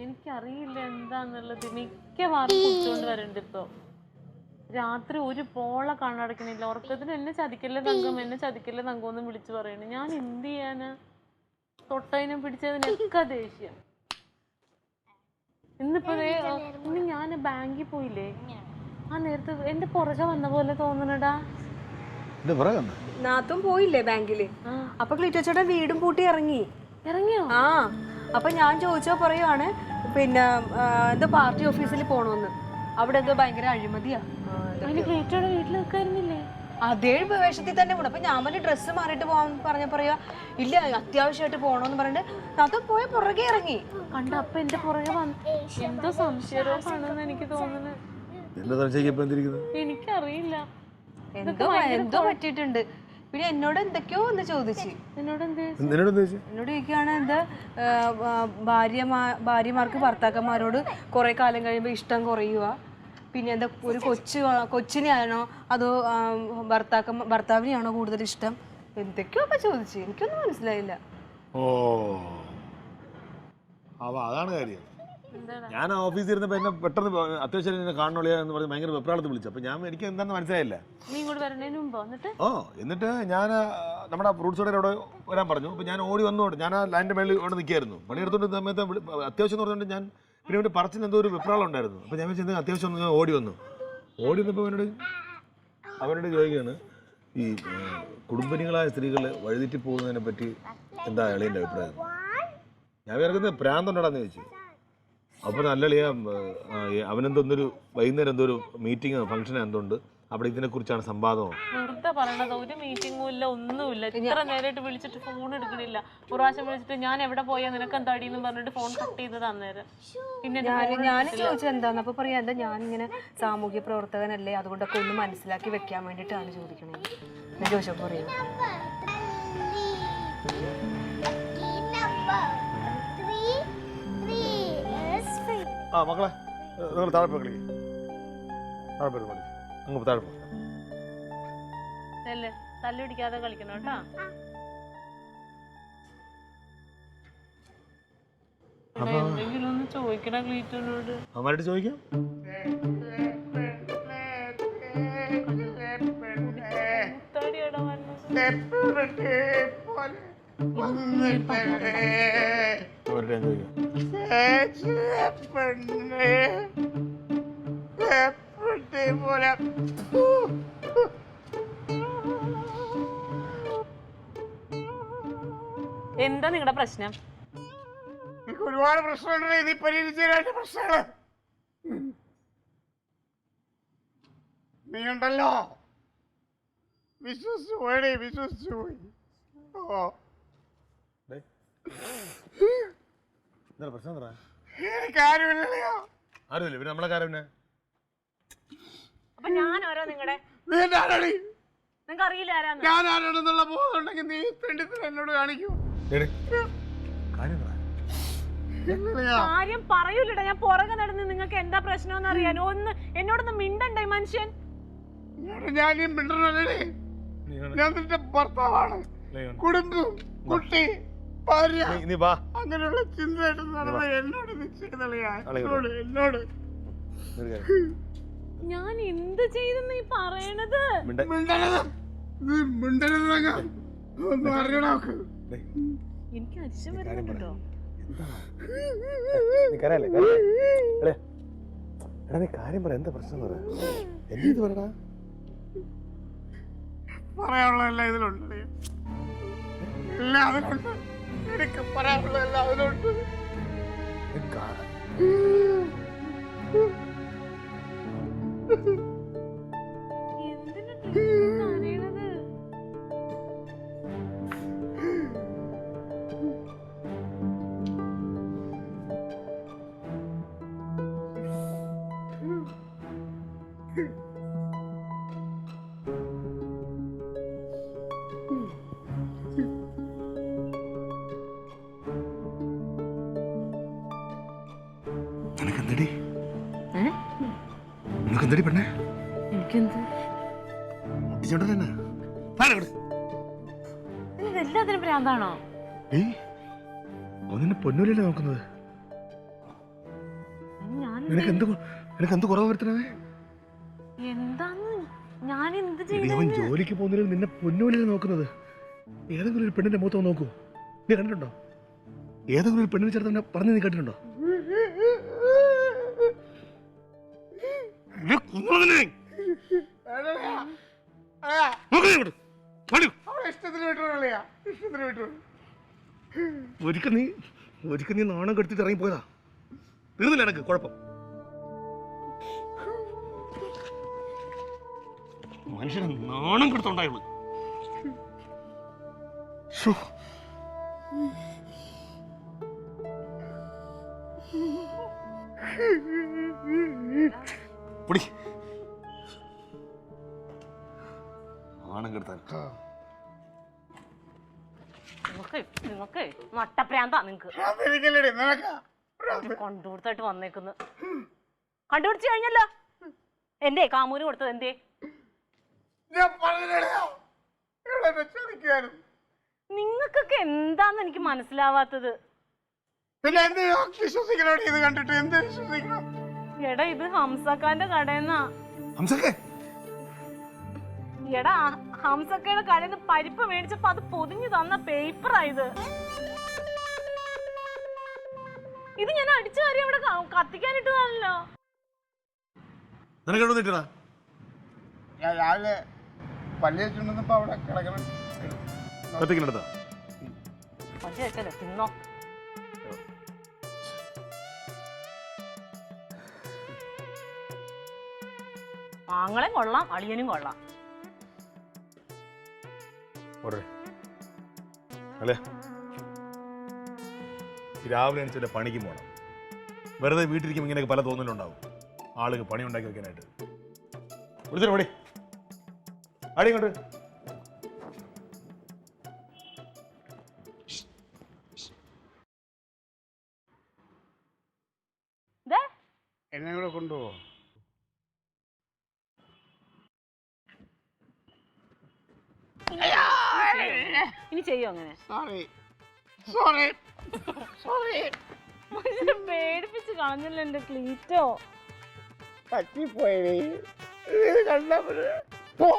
എനിക്കറിയില്ല എന്താന്നുള്ളത്. മിക്കവാറും കുടിച്ചോണ്ട് വരണ്ട് ഇപ്പൊ. രാത്രി ഒരു പോള കണ്ണടക്കണില്ല. ഉറക്കത്തിന് എന്നെ ചതിക്കല്ലേ തങ്കം, എന്നെ ചതിക്കല്ലേ തങ്കം എന്ന് വിളിച്ചു പറയണേ. ഞാൻ എന്ത് ചെയ്യാനാ? തൊട്ടതിനും പിടിച്ചതിനൊക്കെ ദേഷ്യം. ഇന്നിപ്പോ ഇന്ന് ഞാൻ ബാങ്കിൽ പോയില്ലേ, ആ നേരത്ത് എന്റെ പുറകെ വന്ന പോലെ തോന്നണടാ. നാത്തും പോയില്ലേ ബാങ്കില്, അപ്പൊ ക്ലീറ്റോ ചേട്ടൻ വീടും പൂട്ടി ഇറങ്ങിയോ? ആ അപ്പൊ ഞാൻ ചോദിച്ചോ പറയുവാണ് പിന്നെ എന്തോ പാർട്ടി ഓഫീസിൽ പോണോന്ന്. അവിടെ എന്തോ ഭയങ്കര അഴിമതിയാ. ക്ലീറ്റോയുടെ വീട്ടിൽ നിൽക്കായിരുന്നില്ലേ? അതേ വേഷത്തിൽ തന്നെ പോണം. അപ്പൊ ഞാൻ പറഞ്ഞ ഡ്രസ്സ് മാറിയിട്ട് പോവാൻ പറയാ ഇല്ല അത്യാവശ്യമായിട്ട് പോണോന്ന് പറഞ്ഞിട്ട് നാത്തും പോയ പുറകെ ഇറങ്ങി. കണ്ട അപ്പൊ എന്റെ പുറകെ വന്ന് എന്തോ സംശയരോഗമാണെന്ന് എനിക്ക് തോന്നുന്നത്. എനിക്കറിയില്ല, എന്തോ പറ്റിയിട്ടുണ്ട്. പിന്നെ എന്നോട് എന്തൊക്കെയോ ഒന്ന് ചോദിച്ചു. എന്നോട് ചോദിക്കുകയാണ് എന്താ ഭാര്യമാർക്ക് ഭർത്താക്കന്മാരോട് കുറെ കാലം കഴിയുമ്പോൾ ഇഷ്ടം കുറയുക, പിന്നെ എന്താ ഒരു കൊച്ചിനെയാണോ അതോ ഭർത്താവിനെയാണോ കൂടുതൽ ഇഷ്ടം, എന്തൊക്കെയോ ഒക്കെ ചോദിച്ചു. എനിക്കൊന്നും മനസ്സിലായില്ല. അതാണ് കാര്യം. ഞാൻ ഓഫീസിൽ ഇരുന്നപ്പോൾ എന്നെ പെട്ടെന്ന് അത്യാവശ്യം എന്നെ കാണണോളിയാ എന്ന് പറഞ്ഞ് ഭയങ്കര വെപ്രാളത്തിൽ വിളിച്ചു. അപ്പൊ ഞാൻ എനിക്ക് എന്താണെന്ന് മനസ്സിലായില്ല. എന്നിട്ട് ഞാൻ നമ്മുടെ ഫ്രൂട്ട്സ് കടയിൽ വരാൻ പറഞ്ഞു. അപ്പൊ ഞാൻ ഓടി വന്നോട്ട് ഞാൻ ആ ലാൻഡിന്റെ മേളിൽ അവിടെ നിൽക്കായിരുന്നു. പണിയെടുത്തോണ്ട് സമയത്ത് അത്യാവശ്യം എന്ന് പറഞ്ഞുകൊണ്ട് ഞാൻ പിന്നെ അവൻ്റെ പറച്ചിന് എന്തോ ഒരു വെപ്രാളം ഉണ്ടായിരുന്നു. അപ്പൊ ഞാൻ വെച്ചാൽ അത്യാവശ്യം ഒന്ന് ഓടി വന്നപ്പോൾ അവനോട് ചോദിക്കുകയാണ്, ഈ കുടുംബിനികളായ സ്ത്രീകൾ വഴിതെറ്റി പോകുന്നതിനെ പറ്റി എന്താ അളിയൻ്റെ അഭിപ്രായം? ഞാൻ വിചാരിക്കുന്നത് പ്രാന്തുണ്ടാന്ന് ചോദിച്ചു. അപ്പോൾ നല്ല അളിയ അവനെന്തൊന്നൊരു വൈകുന്നേരം എന്തോ ഒരു മീറ്റിംഗ് ഫംഗ്ഷൻ എന്തുണ്ട്, അവിടെ ഇതിനെക്കുറിച്ചാണ് സംവാദമോ. വെറുതെ പറയണത്, ഒരു മീറ്റിംഗും ഇല്ല, ഒന്നുമില്ല. ഇത്ര നേരമായിട്ട് വിളിച്ചിട്ട് ഫോൺ എടുക്കണില്ല. പ്രാവശ്യം വിളിച്ചിട്ട് ഞാൻ എവിടെ പോയാ നിനക്ക് എന്താടിന്ന് പറഞ്ഞിട്ട് ഫോൺ കട്ട് ചെയ്തത് അന്നേരം. പിന്നെ ഞാൻ ചോദിച്ചത് എന്താന്ന് അപ്പൊ പറയാ എന്താ ഞാനിങ്ങനെ സാമൂഹ്യ പ്രവർത്തകനല്ലേ, അതുകൊണ്ടൊക്കെ ഒന്ന് മനസ്സിലാക്കി വെക്കാൻ വേണ്ടിയിട്ടാണ് ചോദിക്കണേ. ഞാൻ ചോദിച്ചപ്പോ പറയാം മക്കളെ നിങ്ങൾ താഴെ പോയി കളിക്കും. താഴെ പോ. തല്ലു പിടിക്കാതെ കളിക്കണം കേട്ടാ. എന്തെങ്കിലും ഒന്ന് ചോദിക്കണ ക്ലീറ്റോനോട്. അവന്മാരോട് ചോദിക്കാം. എന്താ നിങ്ങളുടെ പ്രശ്നം? ഒരുപാട് പ്രശ്നമുണ്ട്. ഇത് പരിഹരിച്ചു പ്രശ്നങ്ങള് നീ ഉണ്ടല്ലോ വിശ്വസിച്ചു പോയി. എനിക്കാരുമില്ലല്ലോ. ആരുമില്ല, പിന്നെ നമ്മളെ കാര്യം. അപ്പൊ ഞാനോരോ നിങ്ങളുടെ നിങ്ങൾക്ക് അറിയില്ല ആരാന്ന്? ഞാൻ ആരാണെന്നുള്ള ബോധമുണ്ടെങ്കിൽ നീ എന്നോട് കാണിക്കൂ. കാര്യം പറയൂലടാ. ഞാൻ പുറകെ നടന്ന് നിങ്ങൾക്ക് എന്താ പ്രശ്നം അറിയാനോ? ഒന്ന് എന്നോടൊന്ന് മിണ്ടണ്ടേ മനുഷ്യൻ? ഞാൻ മിണ്ടണല്ലേ? ഞാൻ നിന്റെ ഭർത്താവാണ്. കുടുംബം, കുട്ടി, ഭാര്യ, അങ്ങനെയുള്ള ചിന്തയായിട്ട് നടന്ന എന്നോട് എന്നോട് ഞാൻ എന്ത് ചെയ്തെന്ന് ഈ പറയണത്? എനിക്ക് അരിശം വരുന്നുണ്ടോ? കാര്യം പറ, എന്താ പ്രശ്നം? പറയാനുള്ളതല്ല ഇതിലുണ്ട്. എല്ലാം അതിലുണ്ട്. എനിക്ക് പറയാനുള്ളതല്ല അതിലുണ്ട്. നിനക്കെന്തടി പെണ്ണേ? എല്ലാത്തിനും ഭ്രാന്താണോ? പൊന്നൂരല്ലേ നോക്കുന്നത്? നിനക്ക് എന്ത് കുറവ് വരുത്തണേ? എന്താന്ന് ഞാൻ എന്ത് എടി, ചെയ്തു? അവൻ ജോലിക്ക് പോകുന്നതിൽ നിന്നെ പൊന്നുപോലെയാണ് നോക്കുന്നത്. ഏതെങ്കിലും ഒരു പെണ്ണിന്റെ മുഖത്ത് നോക്കൂ. നീ കണ്ടിട്ടുണ്ടോ? ഏതെങ്കിലും ഒരു പെണ്ണിനെ ചേർത്ത് പറഞ്ഞു നീ കേട്ടിട്ടുണ്ടോ? ഒരിക്കൽ നീ നാണം കെടുത്തിട്ട് ഇറങ്ങിപ്പോയതാ. തീർന്നില്ല എനക്ക് കുഴപ്പം. മനുഷ്യനെ നാണം കെടുത്തുണ്ടായുള്ളൂ. നാണം കെടുത്താൻ നിങ്ങക്ക് നട്ടപ്രാന്താ നിങ്ങക്ക്. കണ്ടുപിടുത്തായിട്ട് വന്നേക്കുന്നു. കണ്ടുപിടിച്ചു കഴിഞ്ഞല്ലോ. എന്തേ കാമൂര് കൊടുത്തത്? എന്തേ നിങ്ങൾക്കൊക്കെ എന്താന്ന് എനിക്ക് മനസ്സിലാവാത്തത്? പിന്നെ എന്ത് വിശ്വസിക്കണോ ഇത് കണ്ടിട്ട്? എന്ത് വിശ്വസിക്കണം? എടാ ഇത് ഹംസക്കാന്റെ കടയെന്നാ. ഹംസക്കേ? എടാ ഹംസക്കയുടെ കടയിൽ നിന്ന് പരിപ്പ് മേടിച്ചപ്പോ അത് പൊതിഞ്ഞു തന്ന പേപ്പറാ ഇത്. ഇത് ഞാൻ അടിച്ചു കയറി അവിടെ കത്തിക്കാനിട്ടതല്ലോ. ഞാൻ രാവിലെ പള്ളി വെച്ചിട്ടുണ്ടെന്നപ്പോ അവിടെ കിടക്കണം. കത്തിക്കലെടുത്താ പല്ല് വെച്ചല്ലോ, തിന്നോ. ആങ്ങളെയും കൊള്ളാം, അളിയനും കൊള്ളാം. അല്ലേ, രാവിലെ എണിച്ചിട്ട് പണിക്ക് പോകണം. വെറുതെ വീട്ടിലിരിക്കുമ്പോൾ ഇങ്ങനെയൊക്കെ പല തോന്നലുണ്ടാവും. ആളുകൾ പണി ഉണ്ടാക്കി വെക്കാനായിട്ട്. വിളിച്ചിട്ട് പടി അടി ഇങ്ങോട്ട്. എന്നെ കൂടെ കൊണ്ടുപോകോ? ഇനി ചെയ്യോ അങ്ങനെ? Sorry sorry sorry. പേടിപ്പിച്ച് കളഞ്ഞല്ലോ എന്റെ ക്ലീറ്റോ. പറ്റിപ്പോയി. ഇത് കണ്ടാ പോ.